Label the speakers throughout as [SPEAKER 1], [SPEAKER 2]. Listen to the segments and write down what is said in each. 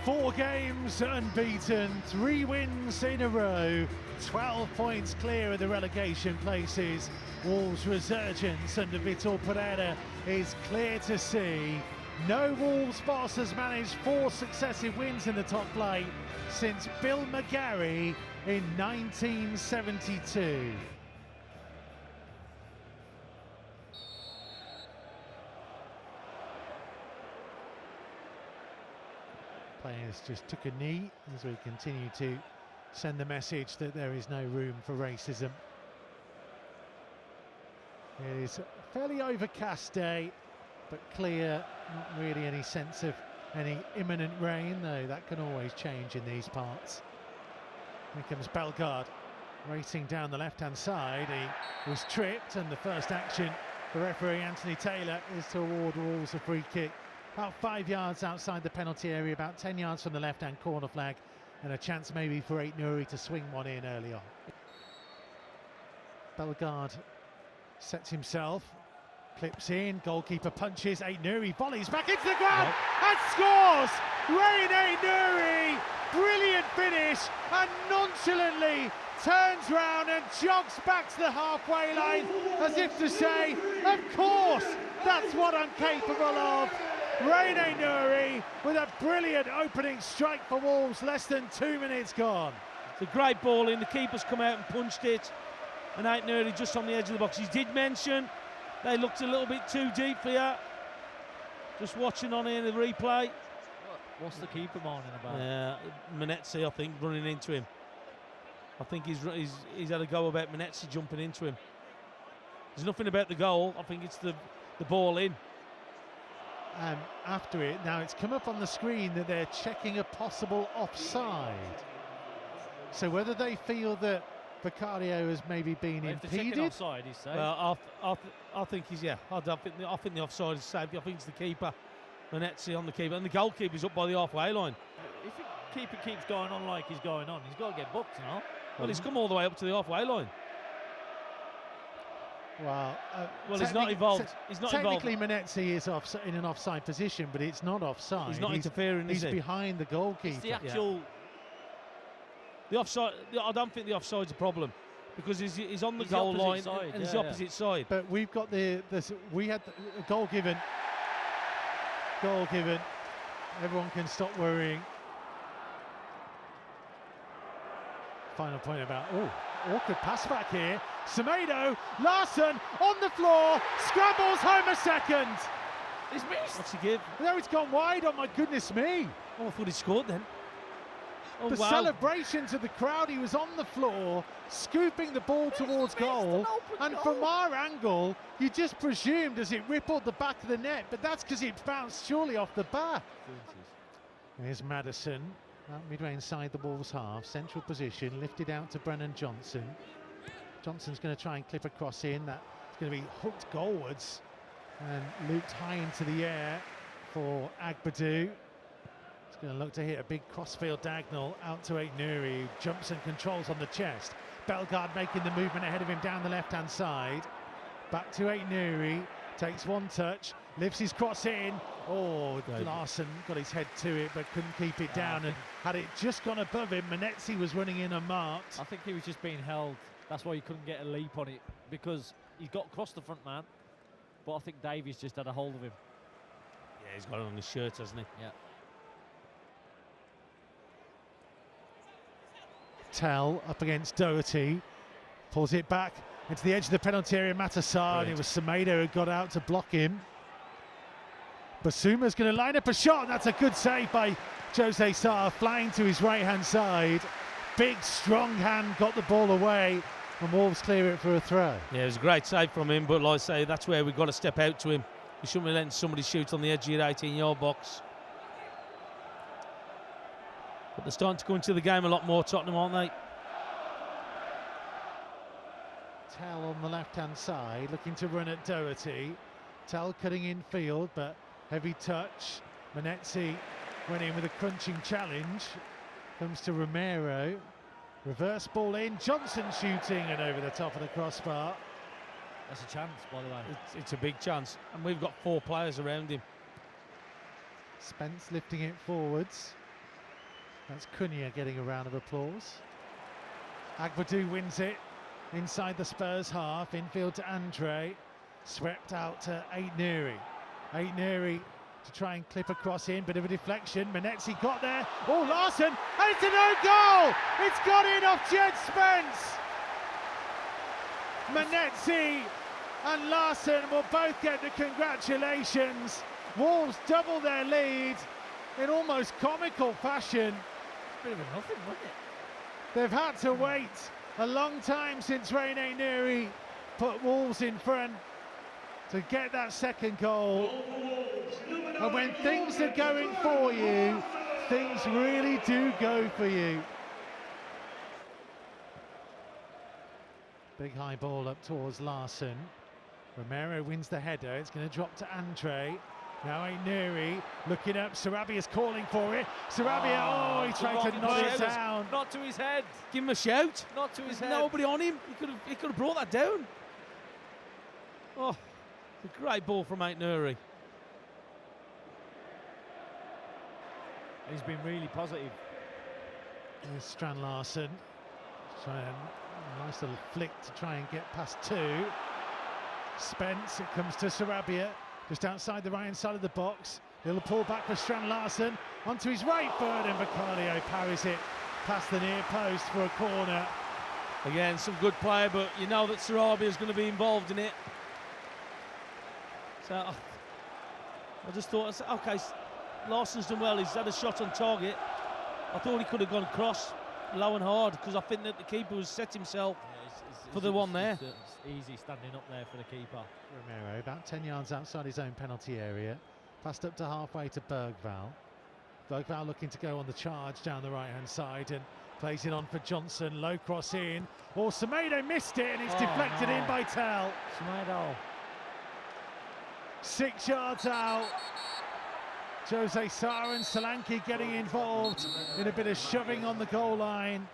[SPEAKER 1] 4 games unbeaten, 3 wins in a row, 12 points clear of the relegation places. Wolves' resurgence under Vitor Pereira is clear to see. No Wolves boss has managed 4 successive wins in the top flight since Bill McGarry in 1972. Players just took a knee as we continue to send the message that there is no room for racism. It is a fairly overcast day, but clear, not really any sense of any imminent rain, though that can always change in these parts. Here comes Bellegarde racing down the left-hand side. He was tripped, and the first action for referee Anthony Taylor is to award Wolves a free kick. About 5 yards outside the penalty area, about 10 yards from the left-hand corner flag, and a chance maybe for Ait-Nouri to swing one in early on. Bellegarde sets himself, clips in, goalkeeper punches, Ait-Nouri volleys back into the ground and scores! Rayan Ait-Nouri, brilliant finish, and nonchalantly turns round and jogs back to the halfway line as if to say, of course, that's what I'm capable of. Rayan Ait-Nouri with a brilliant opening strike for Wolves, less than 2 minutes gone.
[SPEAKER 2] It's a great ball in, the keeper's come out and punched it, and Ait-Nouri just on the edge of the box. He did mention they looked a little bit too deep for you. Just watching on here the replay.
[SPEAKER 3] What's the keeper moaning about?
[SPEAKER 2] Yeah, Menezzi, I think, running into him. I think he's had a go about Menezzi jumping into him. There's nothing about the goal. I think it's the ball in.
[SPEAKER 1] And after it, now it's come up on the screen that they're checking a possible offside. So whether they feel that Vicario has maybe been impeded.
[SPEAKER 3] Offside, he's safe.
[SPEAKER 2] Well, I think he's, yeah. I think the offside is safe. I think it's the keeper, Menezzi on the keeper, and the goalkeeper's up by the halfway line.
[SPEAKER 3] If the keeper keeps going on like he's going on, he's got to get booked, you know.
[SPEAKER 2] Well, he's come all the way up to the halfway line.
[SPEAKER 1] Well,
[SPEAKER 2] he's not involved. He's not
[SPEAKER 1] technically
[SPEAKER 2] involved.
[SPEAKER 1] Menezzi is in an offside position, but it's not offside.
[SPEAKER 2] He's not interfering,
[SPEAKER 1] He's
[SPEAKER 2] is he?
[SPEAKER 1] behind the goalkeeper.
[SPEAKER 3] It's the actual...
[SPEAKER 2] The offside, I don't think the offside's a problem, because he's on the goal line and he's the opposite side.
[SPEAKER 1] But we've got we had a goal given. Goal given. Everyone can stop worrying. Final point about, awkward pass back here. Semedo, Larsen on the floor, scrambles home a second.
[SPEAKER 3] He's missed.
[SPEAKER 2] What's he give?
[SPEAKER 1] No, it's gone wide, oh my goodness me.
[SPEAKER 2] Oh, I thought he scored then. Oh,
[SPEAKER 1] The celebrations of the crowd, he was on the floor, scooping the ball towards goal, and from our angle, you just presumed as it rippled the back of the net, but that's because it bounced surely off the back. Here's Maddison, out midway inside the Wolves half, central position, lifted out to Brennan Johnson. Johnson's going to try and clip a cross in, that's going to be hooked goalwards, and looped high into the air for Agbadou. Going to look to hit a big crossfield diagonal out to Ait-Nouri, who jumps and controls on the chest. Bellegarde making the movement ahead of him down the left-hand side. Back to Ait-Nouri, takes one touch, lifts his cross in. Oh, Larsen got his head to it, but couldn't keep it down. And had it just gone above him, Menezzi was running in unmarked.
[SPEAKER 3] I think he was just being held. That's why he couldn't get a leap on it, because he's got across the front man. But I think Davies just had a hold of him.
[SPEAKER 2] Yeah, he's got it on his shirt, hasn't he?
[SPEAKER 3] Yeah.
[SPEAKER 1] Tell up against Doherty, pulls it back into the edge of the penalty area. Matassar, and it was Semedo who got out to block him. Basuma's going to line up a shot, and that's a good save by Jose Sarr, flying to his right-hand side. Big, strong hand got the ball away, and Wolves clear it for a throw.
[SPEAKER 2] Yeah, it was a great save from him, but like I say, that's where we've got to step out to him. You shouldn't be letting somebody shoot on the edge of your 18-yard box. But they're starting to go into the game a lot more, Tottenham, aren't they?
[SPEAKER 1] Tell on the left-hand side, looking to run at Doherty. Tell cutting in field, but heavy touch. Menezzi went in with a crunching challenge. Comes to Romero. Reverse ball in, Johnson shooting, and over the top of the crossbar.
[SPEAKER 3] That's a chance, by the way.
[SPEAKER 2] It's a big chance, and we've got 4 players around him.
[SPEAKER 1] Spence lifting it forwards. That's Cunha getting a round of applause. Agbadou wins it inside the Spurs half, infield to Andre, swept out to Ait-Nouri. Ait-Nouri to try and clip across in, bit of a deflection. Manetzi got there. Oh, Larsen, and it's an own goal! It's got in off Jed Spence. Manetzi and Larsen will both get the congratulations. Wolves double their lead in almost comical fashion.
[SPEAKER 3] Bit of a nothing, wasn't it?
[SPEAKER 1] They've had to wait a long time since Rayan Ait-Nouri put Wolves in front to get that second goal. And when things are going for you, things really do go for you. Big high ball up towards Larsen. Romero wins the header. It's going to drop to Andre. Now Ait-Nouri looking up. Sarabia's calling for it. Sarabia, he tried to knock it down.
[SPEAKER 3] Not to his head.
[SPEAKER 2] Give him a shout.
[SPEAKER 3] Not to his
[SPEAKER 2] There's
[SPEAKER 3] head.
[SPEAKER 2] nobody on him. He could have brought that down. Oh, a great ball from Ait-Nouri.
[SPEAKER 3] He's been really positive.
[SPEAKER 1] There's Strand Larsen. Nice little flick to try and get past two. Spence, it comes to Sarabia, just outside the right-hand side of the box. He'll pull back for Strand Larsen, onto his right foot, and Vicario parries it past the near post for a corner.
[SPEAKER 2] Again, some good play, but you know that Sarabia is going to be involved in it. So I just thought, okay, Larsen's done well. He's had a shot on target. I thought he could have gone cross, low and hard, because I think that the keeper has set himself for the one there.
[SPEAKER 3] It's easy standing up there for the keeper.
[SPEAKER 1] Romero about 10 yards outside his own penalty area. Passed up to halfway to Bergvall. Bergvall looking to go on the charge down the right-hand side and plays it on for Johnson. Low cross in. Oh, Semedo missed it and it's deflected in by Tell.
[SPEAKER 3] Semedo.
[SPEAKER 1] 6 yards out. Jose Sarr and Solanke getting involved in a bit of shoving on the goal line.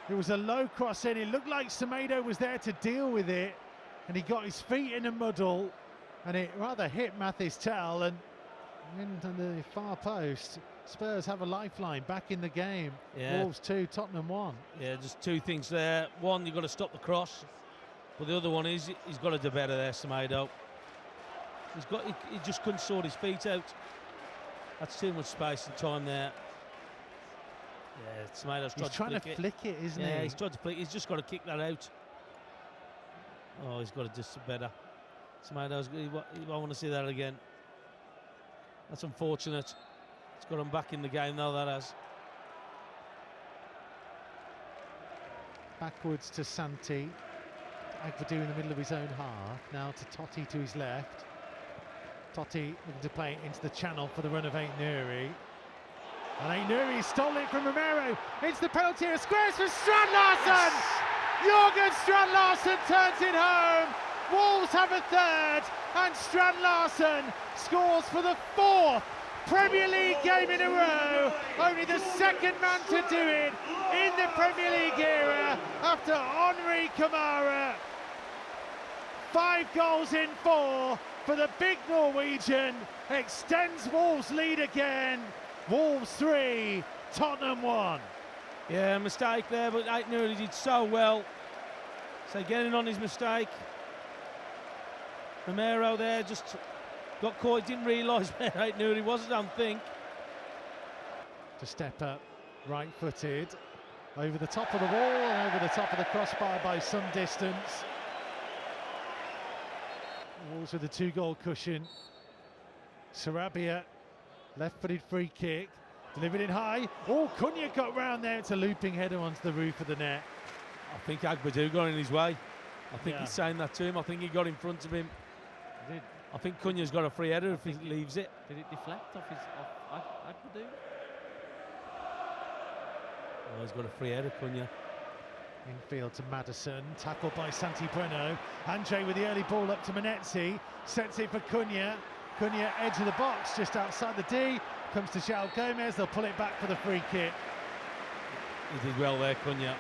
[SPEAKER 1] It was a low cross in. It looked like Semedo was there to deal with it, and he got his feet in a muddle, and it rather hit Mathis Tell and into the far post. Spurs have a lifeline back in the game.
[SPEAKER 2] Yeah.
[SPEAKER 1] Wolves 2, Tottenham 1.
[SPEAKER 2] Yeah, just two things there. One, you've got to stop the cross, but the other one is he's got to do better there, Semedo. He just couldn't sort his feet out. That's too much space and time there. Yeah, Semedo's
[SPEAKER 1] trying to flick it, isn't he?
[SPEAKER 2] Yeah, he's tried to flick. He's just got to kick that out. Oh, he's got to do better. Semedo's, he won't want to see that again. That's unfortunate. It's got him back in the game now, that has.
[SPEAKER 1] Backwards to Santi. Agbadou in the middle of his own half. Now to Totti to his left. Totti looking to play it into the channel for the run of Ait-Nouri. And Ait-Nouri stole it from Romero. It's the penalty area. Squares for Strand Larsen! Jørgen Strand Larsen turns it home. Wolves have a third, and Strand Larsen scores for the fourth Premier League game in a row. Only the second man to do it in the Premier League era after Henri Camara. 5 goals in 4 for the big Norwegian. Extends Wolves' lead again. Wolves 3, Tottenham 1.
[SPEAKER 2] Yeah, mistake there, but Ait-Nouri did so well. So getting on his mistake. Romero there just got caught, didn't realise where Ait-Nouri was, I don't think.
[SPEAKER 1] To step up, right-footed, over the top of the wall and over the top of the crossbar by some distance. Wolves with a 2-goal cushion. Sarabia, left-footed free kick, delivered in high. Oh, Cunha got round there. It's a looping header onto the roof of the net.
[SPEAKER 2] I think Agbadou got in his way. I think he's saying that to him. I think he got in front of him. I think Cunha's got a free header if he leaves it.
[SPEAKER 3] Did it deflect off Agbadou?
[SPEAKER 2] Oh, he's got a free header, Cunha.
[SPEAKER 1] Infield to Maddison, tackled by Santi Breno. Andre with the early ball up to Manetzi, sets it for Cunha. Cunha edge of the box, just outside the D. Comes to João Gomez, they'll pull it back for the free kick.
[SPEAKER 2] He did well there, Cunha.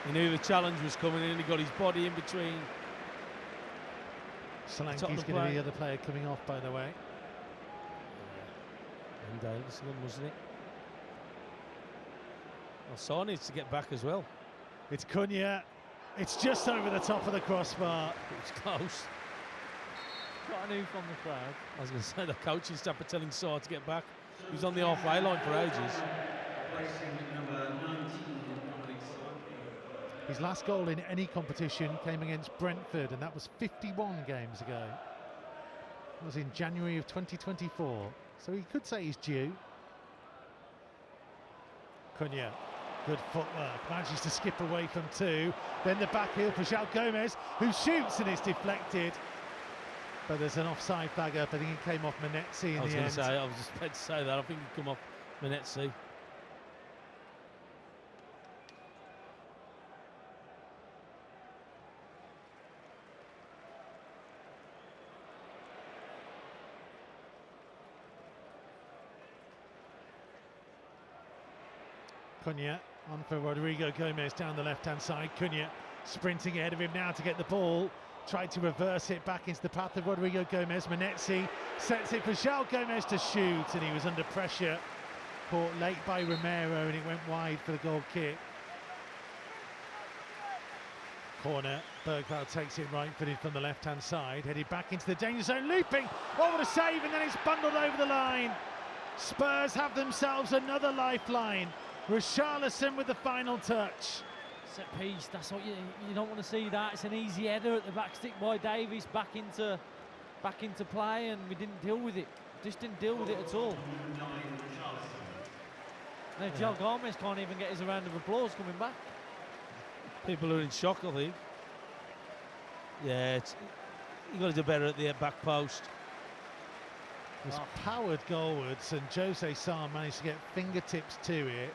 [SPEAKER 2] He knew the challenge was coming in, he got his body in between.
[SPEAKER 1] Solanke's going to be the other player coming off, by the way.
[SPEAKER 2] And Davis, wasn't it? Well, Saar needs to get back as well.
[SPEAKER 1] It's Cunha. It's just over the top of the crossbar.
[SPEAKER 2] It's close.
[SPEAKER 3] Got an oof from the crowd.
[SPEAKER 2] I was going to say the coaching staff are telling Saar to get back. He's on the halfway line for ages.
[SPEAKER 1] His last goal in any competition came against Brentford, and that was 51 games ago. It was in January of 2024, so he could say he's due. Cunha, good footwork, manages to skip away from two. Then the back heel for João Gomez, who shoots and it's deflected. But there's an offside flag up. I think it came off Manetzi in the end.
[SPEAKER 2] I was just about to say that. I think it come off Manetzi.
[SPEAKER 1] Cunha on for Rodrigo Gomez down the left-hand side. Cunha sprinting ahead of him now to get the ball. Tried to reverse it back into the path of Rodrigo Gomez. Manetzi sets it for João Gomez to shoot, and he was under pressure. Caught late by Romero, and it went wide for the goal kick. Corner. Bergvall takes it right-footed from the left-hand side. Headed back into the danger zone, looping. Oh, what a save, and then it's bundled over the line. Spurs have themselves another lifeline. Richarlison with the final touch.
[SPEAKER 3] Set piece, that's what you don't want to see that. It's an easy header at the back stick by Davies, back into play, and we didn't deal with it. Just didn't deal with it at all. Now João Gomez can't even get his round of applause coming back.
[SPEAKER 2] People are in shock, I think. Yeah, you got to do better at the back post.
[SPEAKER 1] It was powered goalwards, and Jose Sarr managed to get fingertips to it.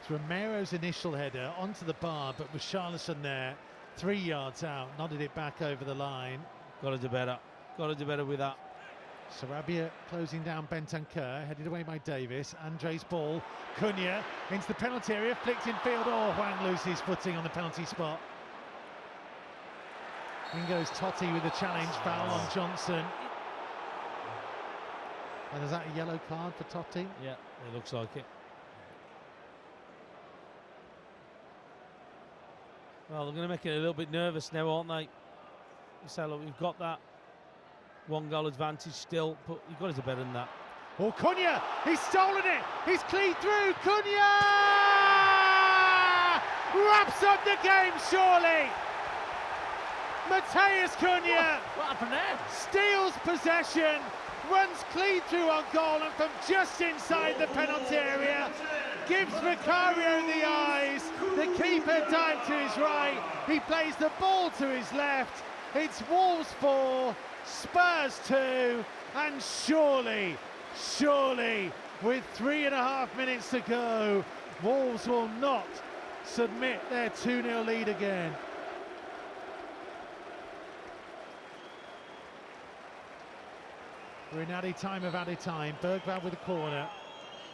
[SPEAKER 1] It's Romero's initial header onto the bar, but Richarlison there, 3 yards out, nodded it back over the line.
[SPEAKER 2] Got to do better. Got to do better with that.
[SPEAKER 1] Sarabia closing down Bentancur, headed away by Davis. Andre's ball, Cunha into the penalty area, flicked in field. Oh, Hwang loses footing on the penalty spot. In goes Totti with the challenge, foul on Johnson. And is that a yellow card for Totti?
[SPEAKER 2] Yeah, it looks like it. Well, they're going to make it a little bit nervous now, aren't they? You say, look, we've got that 1 goal advantage still, but you've got to do better than that.
[SPEAKER 1] Oh, Cunha! He's stolen it! He's cleaned through! Cunha! Wraps up the game, surely! Matheus Cunha!
[SPEAKER 3] What happened there?
[SPEAKER 1] Steals possession, runs clean through on goal, and from just inside the penalty area, gives Vicario the eyes. The keeper dived to his right. He plays the ball to his left. It's Wolves 4, Spurs 2, and surely, with 3.5 minutes to go, Wolves will not submit their 2-0 lead again. We're in added time of added time. Bergvall with a corner,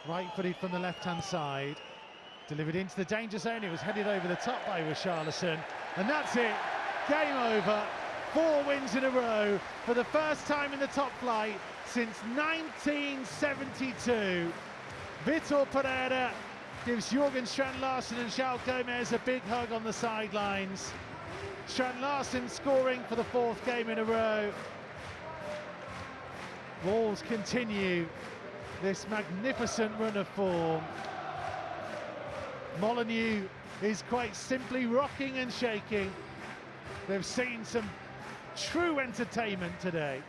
[SPEAKER 1] right-footed from the left-hand side, delivered into the danger zone. It was headed over the top by Richarlison, and that's it. Game over. 4 wins in a row for the first time in the top flight since 1972. Vitor Pereira gives Jürgen Strand Larsen and João Gomez a big hug on the sidelines. Strand Larsen scoring for the 4th game in a row. Wolves continue this magnificent run of form. Molineux is quite simply rocking and shaking. They've seen some true entertainment today.